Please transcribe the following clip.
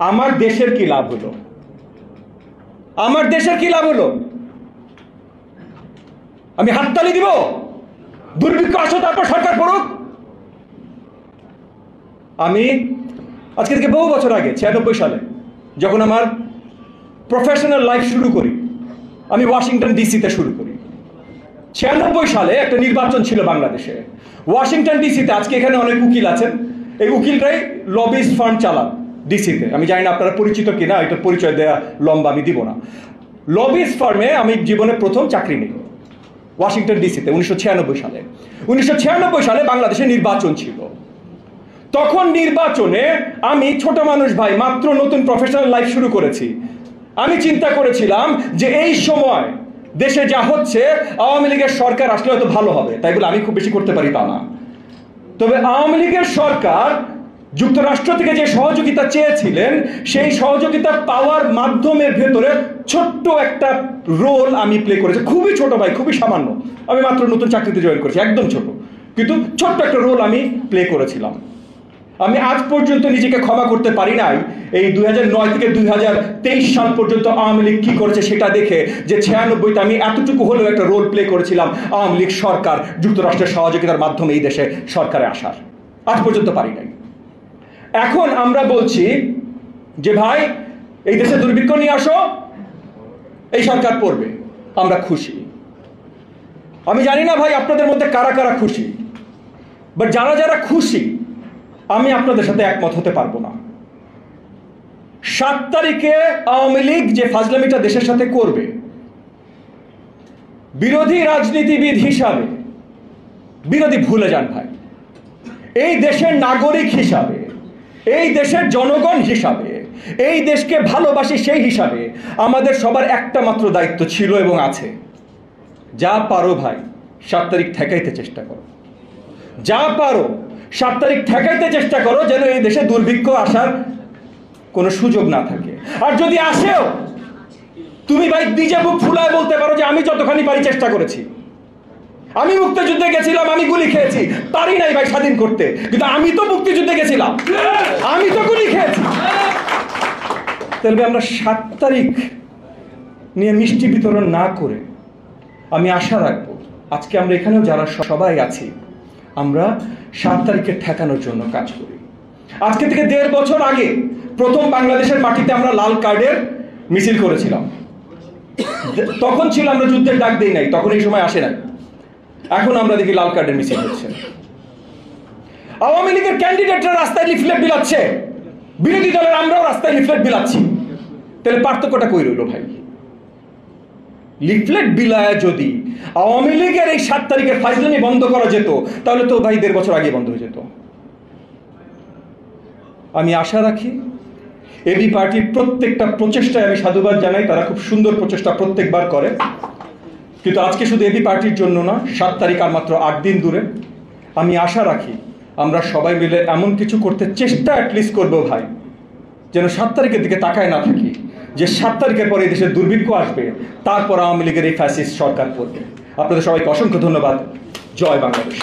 আমার দেশের কি লাভ হলো? আমার দেশের কি লাভ হলো? আমি হাততালি দিব? দুর্ভিক্ষ আসো তারপর সরকার পড়ুক? আমি আজকে থেকে বহু বছর আগে 96 সালে যখন আমার প্রফেশনাল লাইফ শুরু করি, আমি ওয়াশিংটন ডিসিতে শুরু করি। 96 সালে একটা নির্বাচন ছিল বাংলাদেশে, ওয়াশিংটন ডিসিতে। আজকে এখানে অনেক উকিল আছেন, এই উকিলরাই লবিস্ট ফার্ম চালান ডিসিতে। আমি জানি না আপনারা পরিচিত কিনা, এটা পরিচয় দেওয়া লম্বা, আমি দিব না। লবিস্ট ফার্মে আমি জীবনে প্রথম চাকরি নিই ওয়াশিংটন ডিসিতে 1996 সালে। 1996 সালে বাংলাদেশে নির্বাচন ছিল। তখন নির্বাচনে আমি ছোট মানুষ ভাই, মাত্র নতুন প্রফেশনাল লাইফ শুরু করেছি। আমি চিন্তা করেছিলাম যে এই সময় দেশে যা হচ্ছে, আওয়ামী লীগের সরকার আসলে হয়তো ভালো হবে, তাই বলে আমি খুব বেশি করতে পারি তা না। তবে আওয়ামী লীগের সরকার যুক্তরাষ্ট্র থেকে যে সহযোগিতা চেয়েছিলেন, সেই সহযোগিতা পাওয়ার মাধ্যমের ভেতরে ছোট্ট একটা রোল আমি প্লে করেছি। খুবই ছোট ভাই, খুবই সামান্য। আমি মাত্র নতুন চাকরিতে জয়েন করেছি, একদম ছোট, কিন্তু ছোট্ট একটা রোল আমি প্লে করেছিলাম। আমি আজ পর্যন্ত নিজেকে ক্ষমা করতে পারি নাই এই 2009 থেকে 2023 সাল পর্যন্ত আওয়ামী লীগ কি করেছে সেটা দেখে, যে 96তে আমি এতটুকু হলেও একটা রোল প্লে করেছিলাম আওয়ামী লীগ সরকার যুক্তরাষ্ট্রের সহযোগিতার মাধ্যমে এই দেশে সরকারে আসার। আজ পর্যন্ত পারি নাই। এখন আমরা বলছি যে ভাই এই দেশে দুর্ভিক্ষ নিয়ে আসো, এই সরকার পড়বে, আমরা খুশি। আমি জানি না ভাই আপনাদের মধ্যে কারা কারা খুশি, বাট যারা যারা খুশি আমি আপনাদের সাথে একমত হতে পারবো না। 7 তারিখে আওয়ামী লীগ যে ফাজলামিটা দেশের সাথে করবে, বিরোধী রাজনীতিবিদ হিসাবে বিরোধী ভুলে যান ভাই। এই দেশের নাগরিক হিসাবে, এই দেশের জনগণ হিসাবে, এই দেশকে ভালোবাসি সেই হিসাবে আমাদের সবার একটা মাত্র দায়িত্ব ছিল এবং আছে। যা পারো ভাই 7 তারিখ ঠেকাইতে চেষ্টা করো, যা পারো 7 তারিখ ঠেকাইতে চেষ্টা করো, যেন এই দেশে দুর্ভিক্ষ আসার কোনো সুযোগ না থাকে। আর যদি আসেও, তুমি ভাই নিজে বুক ফুলায় বলতে পারো যে আমি যতখানি পারি চেষ্টা করেছি। আমি মুক্তিযুদ্ধে গেছিলাম, আমি গুলি খেয়েছি, পারি নাই ভাই স্বাধীন করতে, কিন্তু আমি তো মুক্তিযুদ্ধে গেছিলাম, আমি তো গুলি খেয়েছি। তাহলে আমরা 7 তারিখ নিয়ে মিষ্টি বিতরণ না করে আমি আশা রাখবো আজকে আমরা এখানেও যারা সবাই আছি, আমরা 7 তারিখে ঠেকানোর জন্য কাজ করি। আজকে থেকে 1.5 বছর আগে প্রথম বাংলাদেশের মাটিতে আমরা লাল কার্ডের মিছিল করেছিলাম। তখন ছিল আমরা যুদ্ধের ডাক দেই নাই, তখন এই সময় আসে নাই। এখন আমরা দেখি লাল কার্ডের মিছিল হচ্ছে। আওয়ামী লীগের ক্যান্ডিডেটরা রাস্তায় লিফলেট বিলাচ্ছে, বিরোধী দলের আমরাও রাস্তায় লিফলেট বিলাচ্ছি। তাহলে পার্থক্যটা কই রইল ভাই? লিফলেট বিলায় যদি আওয়ামী লীগের এই 7 তারিখের ফাইজলামি বন্ধ করা যেত, তাহলে তো ভাই 1.5 বছর আগে বন্ধ হয়ে যেত। আমি আশা রাখি এবি পার্টির প্রত্যেকটা প্রচেষ্টায় আমি সাধুবাদ জানাই, তারা খুব সুন্দর প্রচেষ্টা প্রত্যেকবার করে। কিন্তু আজকে শুধু এবি পার্টির জন্য না, 7 তারিখ আর মাত্র 8 দিন দূরে। আমি আশা রাখি আমরা সবাই মিলে এমন কিছু করতে চেষ্টা অ্যাটলিস্ট করবো ভাই, যেন 7 তারিখের দিকে তাকায় না থাকি যে 7 তারিখের পরে এই দেশে দুর্ভিক্ষ আসবে, তারপর আওয়ামী লীগের এই ফ্যাসিস্ট সরকার পড়বে। আপনাদের সবাইকে অসংখ্য ধন্যবাদ। জয় বাংলাদেশ।